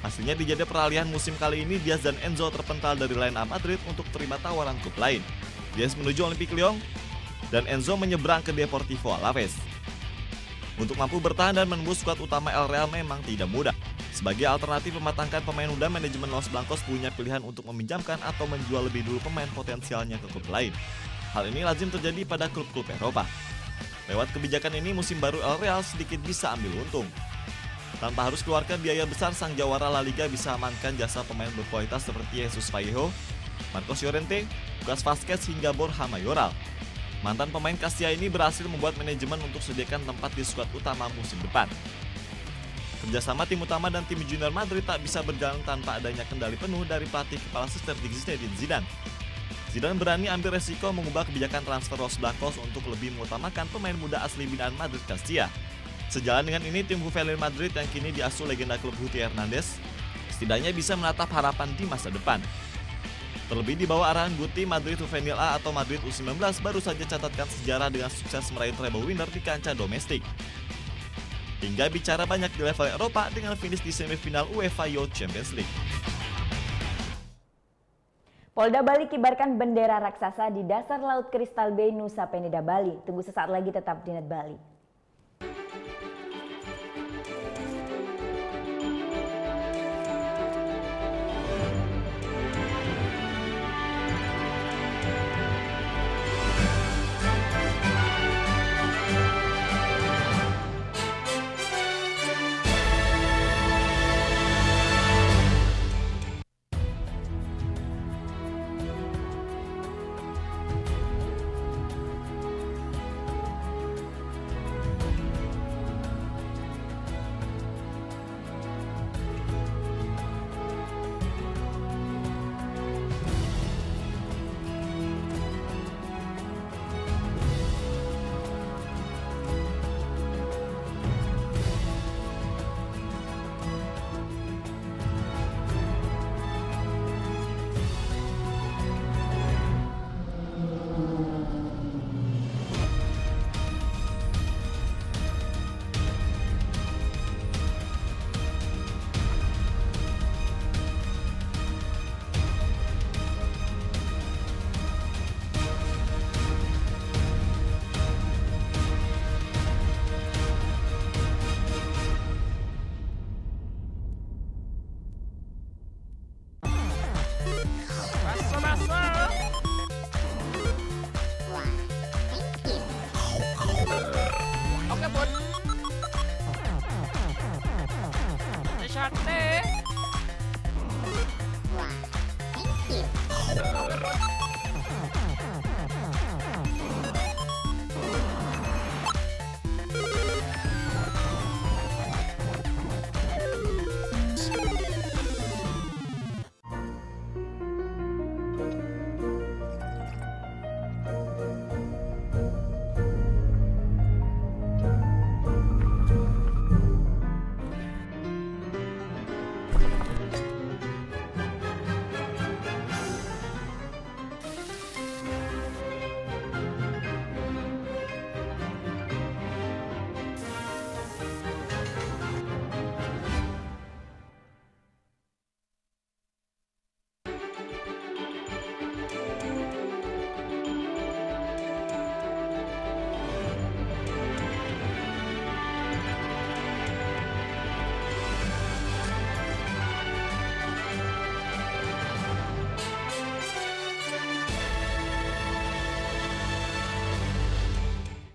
Speaker 21: Hasilnya di jeda peralihan musim kali ini, Diaz dan Enzo terpental dari line-up Madrid untuk terima tawaran klub lain. Diaz menuju Olympique Lyon dan Enzo menyeberang ke Deportivo Alaves. Untuk mampu bertahan dan menembus skuad utama El Real memang tidak mudah. Sebagai alternatif mematangkan pemain muda, manajemen Los Blancos punya pilihan untuk meminjamkan atau menjual lebih dulu pemain potensialnya ke klub lain. Hal ini lazim terjadi pada klub-klub Eropa. Lewat kebijakan ini, musim baru El Real sedikit bisa ambil untung. Tanpa harus keluarkan biaya besar, sang jawara La Liga bisa amankan jasa pemain berkualitas seperti Jesus Vallejo, Marcos Llorente, Lucas Vazquez hingga Borja Mayoral. Mantan pemain Castilla ini berhasil membuat manajemen untuk sediakan tempat di skuad utama musim depan. Kerjasama tim utama dan tim junior Madrid tak bisa berjalan tanpa adanya kendali penuh dari pelatih kepala strategi Zinedine Zidane. Zidane berani ambil resiko mengubah kebijakan transfer Los Blancos untuk lebih mengutamakan pemain muda asli binaan Madrid Castilla. Sejalan dengan ini, tim Juvenil Madrid yang kini diasuh legenda klub Guti Hernandez setidaknya bisa menatap harapan di masa depan. Terlebih di bawah arahan Guti, Madrid Juvenil A atau Madrid U19 baru saja catatkan sejarah dengan sukses meraih treble winner di kancah domestik. Hingga bicara banyak di level Eropa dengan finish di semifinal UEFA Youth Champions League.
Speaker 4: Polda Bali kibarkan bendera raksasa di dasar Laut Kristal Bay, Nusa Penida, Bali. Tunggu sesaat lagi, tetap di Net Bali.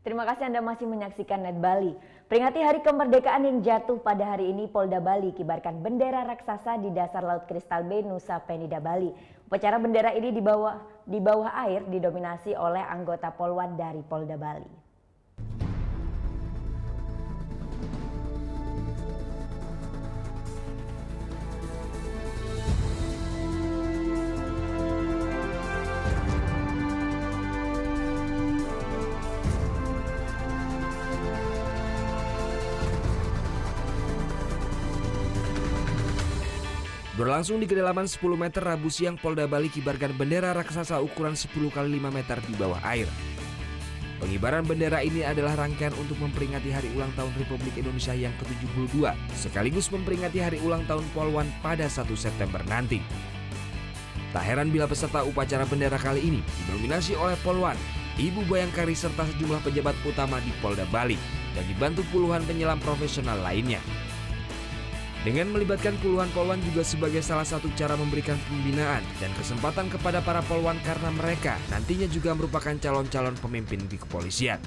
Speaker 4: Terima kasih Anda masih menyaksikan Net Bali. Peringati Hari Kemerdekaan yang jatuh pada hari ini, Polda Bali kibarkan bendera raksasa di dasar Laut Kristal Bay, Nusa Penida, Bali. Upacara bendera ini di bawah air didominasi oleh anggota Polwan dari Polda Bali.
Speaker 1: Berlangsung di kedalaman 10 meter Rabu siang, Polda Bali kibarkan bendera raksasa ukuran 10 x 5 meter di bawah air. Pengibaran bendera ini adalah rangkaian untuk memperingati Hari Ulang Tahun Republik Indonesia yang ke-72, sekaligus memperingati Hari Ulang Tahun Polwan pada 1 September nanti. Tak heran bila peserta upacara bendera kali ini didominasi oleh Polwan, Ibu Bayangkari serta sejumlah pejabat utama di Polda Bali dan dibantu puluhan penyelam profesional lainnya. Dengan melibatkan puluhan polwan juga sebagai salah satu cara memberikan pembinaan dan kesempatan kepada para polwan karena mereka nantinya juga merupakan calon-calon pemimpin di kepolisian.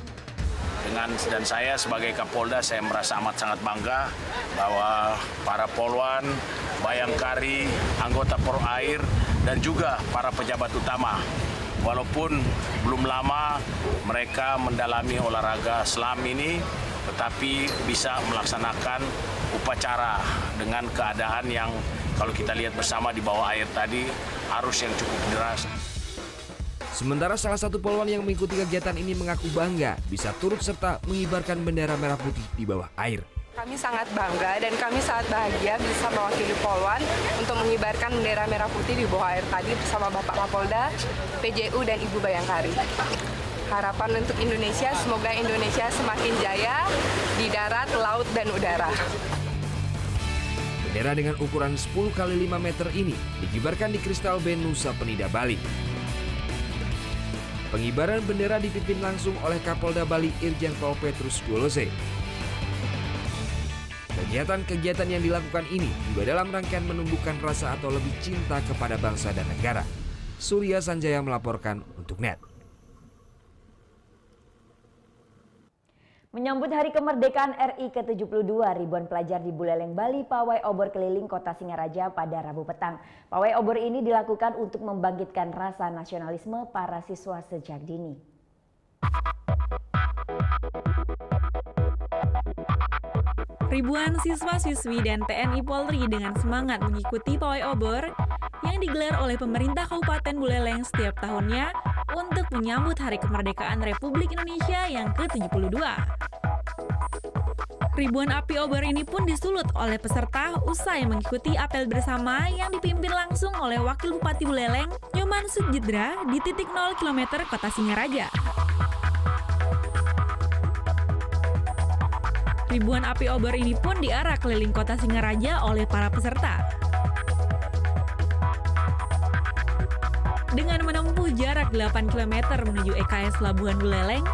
Speaker 2: Dan saya sebagai Kapolda, saya merasa amat sangat bangga bahwa para polwan, Bayangkari, anggota Polair, dan juga para pejabat utama, walaupun belum lama mereka mendalami olahraga selam ini, tetapi bisa melaksanakan upacara dengan keadaan yang kalau kita lihat bersama di bawah air tadi, arus yang cukup deras.
Speaker 1: Sementara salah satu polwan yang mengikuti kegiatan ini mengaku bangga bisa turut serta mengibarkan bendera merah putih di bawah air.
Speaker 5: Kami sangat bangga dan kami sangat bahagia bisa mewakili Polwan untuk mengibarkan bendera merah putih di bawah air tadi bersama Bapak Kapolda, PJU, dan Ibu Bayangkari. Harapan untuk Indonesia, semoga Indonesia semakin jaya di darat, laut, dan udara.
Speaker 1: Bendera dengan ukuran 10 x 5 meter ini dikibarkan di Crystal Bay, Nusa Penida, Bali. Pengibaran bendera dipimpin langsung oleh Kapolda Bali Irjen Pol Petrus Golose. Kegiatan-kegiatan yang dilakukan ini juga dalam rangkaian menumbuhkan rasa atau lebih cinta kepada bangsa dan negara. Surya Sanjaya melaporkan untuk NET.
Speaker 4: Menyambut Hari Kemerdekaan RI ke-72, ribuan pelajar di Buleleng, Bali pawai obor keliling kota Singaraja pada Rabu petang. Pawai obor ini dilakukan untuk membangkitkan rasa nasionalisme para siswa sejak dini.
Speaker 22: Ribuan siswa-siswi dan TNI Polri dengan semangat mengikuti pawai obor yang digelar oleh pemerintah Kabupaten Buleleng setiap tahunnya untuk menyambut Hari Kemerdekaan Republik Indonesia yang ke-72. Ribuan api obor ini pun disulut oleh peserta usai mengikuti apel bersama yang dipimpin langsung oleh Wakil Bupati Buleleng, Nyoman Sudjidra di titik 0 km kota Singaraja. Ribuan api obor ini pun diarak keliling kota Singaraja oleh para peserta. Dengan menempuh jarak 8 km menuju EKS Labuhan Buleleng,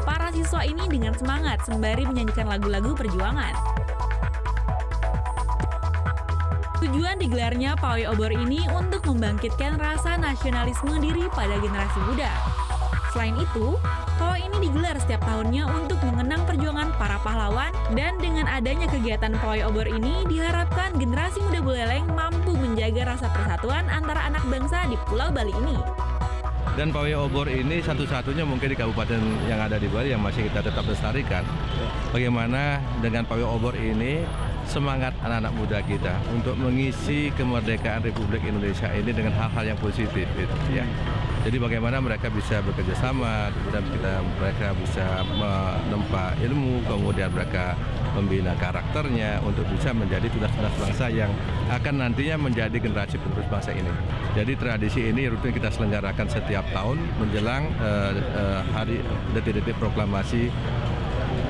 Speaker 22: para siswa ini dengan semangat sembari menyanyikan lagu-lagu perjuangan. Tujuan digelarnya pawai obor ini untuk membangkitkan rasa nasionalisme diri pada generasi muda. Selain itu, pawai ini digelar setiap tahunnya untuk mengenang perjuangan para pahlawan, dan dengan adanya kegiatan pawai obor ini diharapkan generasi muda Buleleng mampu menjaga rasa persatuan antara anak bangsa di Pulau Bali ini.
Speaker 23: Dan pawai obor ini satu-satunya mungkin di kabupaten yang ada di Bali yang masih kita tetap lestarikan. Bagaimana dengan pawai obor ini semangat anak-anak muda kita untuk mengisi kemerdekaan Republik Indonesia ini dengan hal-hal yang positif, gitu, ya. Jadi bagaimana mereka bisa bekerja sama, kemudian mereka bisa menempa ilmu, kemudian mereka membina karakternya untuk bisa menjadi tunas-tunas bangsa yang akan nantinya menjadi generasi penerus bangsa ini. Jadi tradisi ini rutin kita selenggarakan setiap tahun menjelang hari detik-detik proklamasi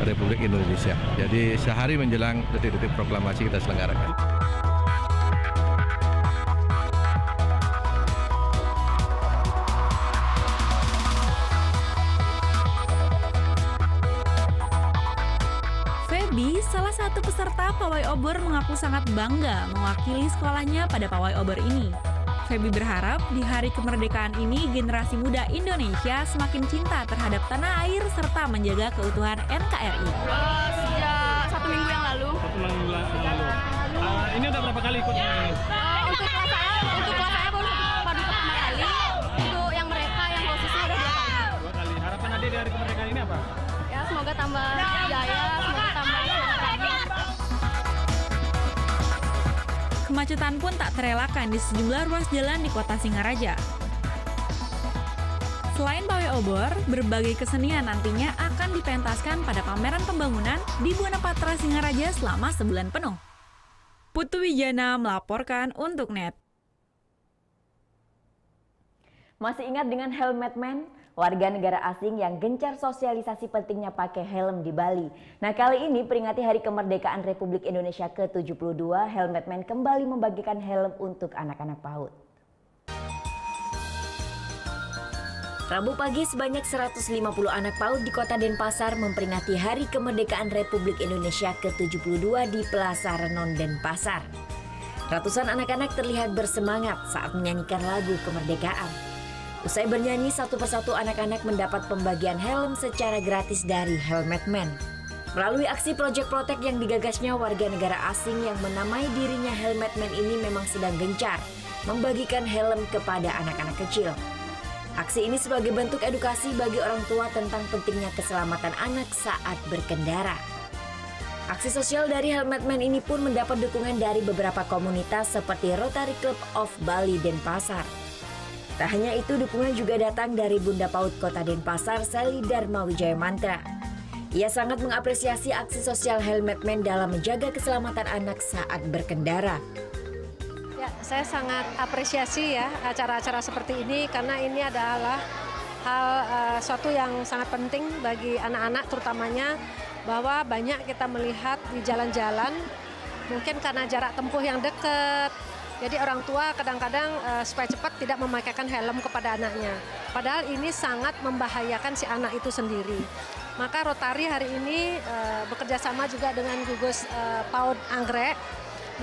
Speaker 23: Republik Indonesia. Jadi sehari menjelang detik-detik proklamasi kita selenggarakan.
Speaker 22: Salah satu peserta pawai obor mengaku sangat bangga mewakili sekolahnya pada pawai obor ini. Feby berharap di Hari Kemerdekaan ini generasi muda Indonesia semakin cinta terhadap tanah air serta menjaga keutuhan NKRI.
Speaker 24: Sejak 1 minggu yang lalu.
Speaker 25: 1 minggu yang lalu. Ini udah berapa kali ikut?
Speaker 24: Untuk kelas saya baru pertama kali. Untuk yang mereka yang posisi udah 2 kali.
Speaker 25: 2 kali. Harapan adik dari Hari Kemerdekaan ini apa?
Speaker 24: Ya semoga tambah jaya, semoga tambah
Speaker 22: Kemacetan pun tak terelakkan di sejumlah ruas jalan di kota Singaraja. Selain pawai obor, berbagai kesenian nantinya akan dipentaskan pada pameran pembangunan di Buana Patra Singaraja selama sebulan penuh. Putu Wijana melaporkan untuk NET.
Speaker 4: Masih ingat dengan Helmet Man? warga negara asing yang gencar sosialisasi pentingnya pakai helm di Bali. Nah, kali ini peringati Hari Kemerdekaan Republik Indonesia ke-72, Helmetmen kembali membagikan helm untuk anak-anak PAUD. Rabu pagi sebanyak 150 anak PAUD di Kota Denpasar memperingati Hari Kemerdekaan Republik Indonesia ke-72 di Plaza Renon Denpasar. Ratusan anak-anak terlihat bersemangat saat menyanyikan lagu kemerdekaan. Usai bernyanyi, satu persatu anak-anak mendapat pembagian helm secara gratis dari Helmetmen. Melalui aksi Project Protect yang digagasnya, warga negara asing yang menamai dirinya Helmetmen ini memang sedang gencar membagikan helm kepada anak-anak kecil. Aksi ini sebagai bentuk edukasi bagi orang tua tentang pentingnya keselamatan anak saat berkendara. Aksi sosial dari Helmetmen ini pun mendapat dukungan dari beberapa komunitas seperti Rotary Club of Bali Denpasar. Tak hanya itu, dukungan juga datang dari Bunda PAUD Kota Denpasar, Sally Dharma Wijaya Mantra. Ia sangat mengapresiasi aksi sosial Helmetmen dalam menjaga keselamatan anak saat berkendara.
Speaker 8: Ya, saya sangat apresiasi ya acara-acara seperti ini karena ini adalah hal suatu yang sangat penting bagi anak-anak terutamanya, bahwa banyak kita melihat di jalan-jalan mungkin karena jarak tempuh yang dekat. Jadi orang tua kadang-kadang supaya cepat tidak memakaikan helm kepada anaknya. Padahal ini sangat membahayakan si anak itu sendiri. Maka Rotary hari ini bekerja sama juga dengan gugus PAUD Anggrek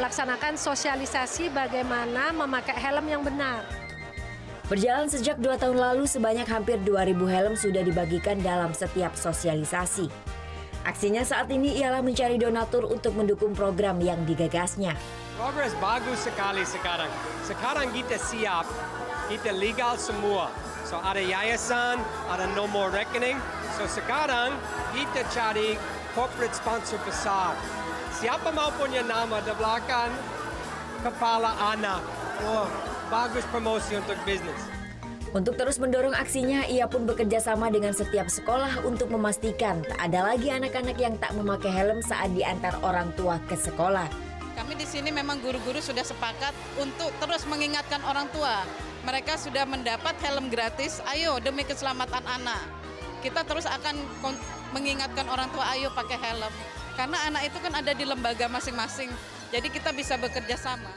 Speaker 8: melaksanakan sosialisasi bagaimana memakai helm yang benar.
Speaker 4: Berjalan sejak 2 tahun lalu, sebanyak hampir 2.000 helm sudah dibagikan dalam setiap sosialisasi. Aksinya saat ini ialah mencari donatur untuk mendukung program yang digagasnya.
Speaker 9: Progres bagus sekali sekarang. Sekarang kita siap, kita legal semua. So ada yayasan, ada nomor rekening. So sekarang kita cari corporate sponsor besar. Siapa mau punya nama di belakang kepala anak. Oh, bagus promosi untuk bisnis.
Speaker 4: Untuk terus mendorong aksinya, ia pun bekerja sama dengan setiap sekolah untuk memastikan tak ada lagi anak-anak yang tak memakai helm saat diantar orang tua ke sekolah.
Speaker 10: Kami di sini memang guru-guru sudah sepakat untuk terus mengingatkan orang tua. Mereka sudah mendapat helm gratis, ayo demi keselamatan anak. Kita terus akan mengingatkan orang tua, ayo pakai helm. Karena anak itu kan ada di lembaga masing-masing, jadi kita bisa bekerja sama.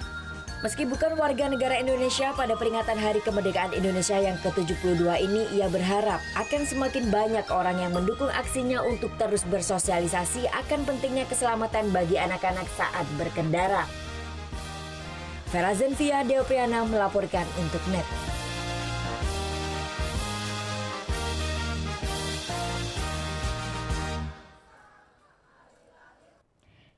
Speaker 4: Meski bukan warga negara Indonesia, pada peringatan Hari Kemerdekaan Indonesia yang ke-72 ini, ia berharap akan semakin banyak orang yang mendukung aksinya untuk terus bersosialisasi akan pentingnya keselamatan bagi anak-anak saat berkendara. Vera Zenvia Deopriana melaporkan untuk NET.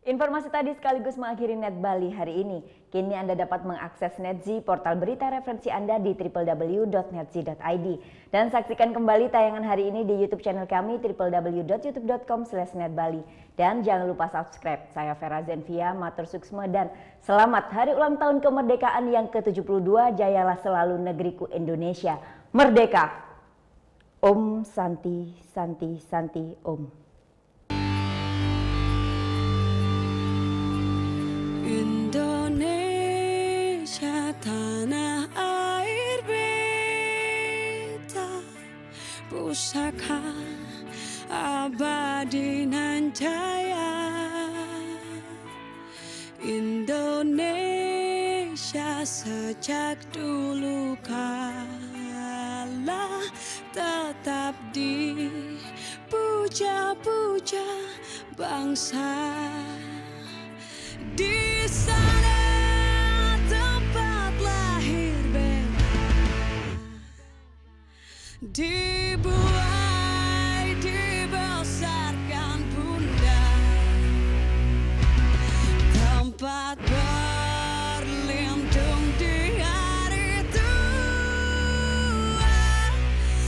Speaker 4: Informasi tadi sekaligus mengakhiri Net Bali hari ini. Kini Anda dapat mengakses NetZ, portal berita referensi Anda di www.netz.id. Dan saksikan kembali tayangan hari ini di YouTube channel kami www.youtube.com/netbali. Dan jangan lupa subscribe. Saya Vera Zenvia, matur suksma dan selamat Hari Ulang Tahun Kemerdekaan yang ke-72. Jayalah selalu negeriku Indonesia. Merdeka! Om Santi Santi Santi Om.
Speaker 11: Indonesia tanah air beta, pusaka abadi nan jaya. Indonesia sejak dulu kala tetap dipuja-puja bangsa. Di sana tempat lahir beta, dibuai dibesarkan bunda, tempat berlindung di hari tua,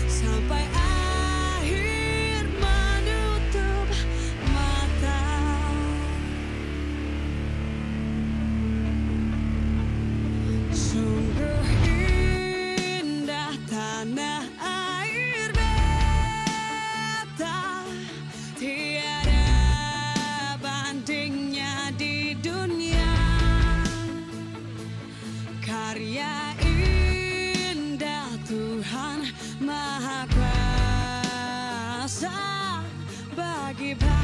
Speaker 11: sampai akhir menutup mata. Sungguh indah tanah air pagi-pagi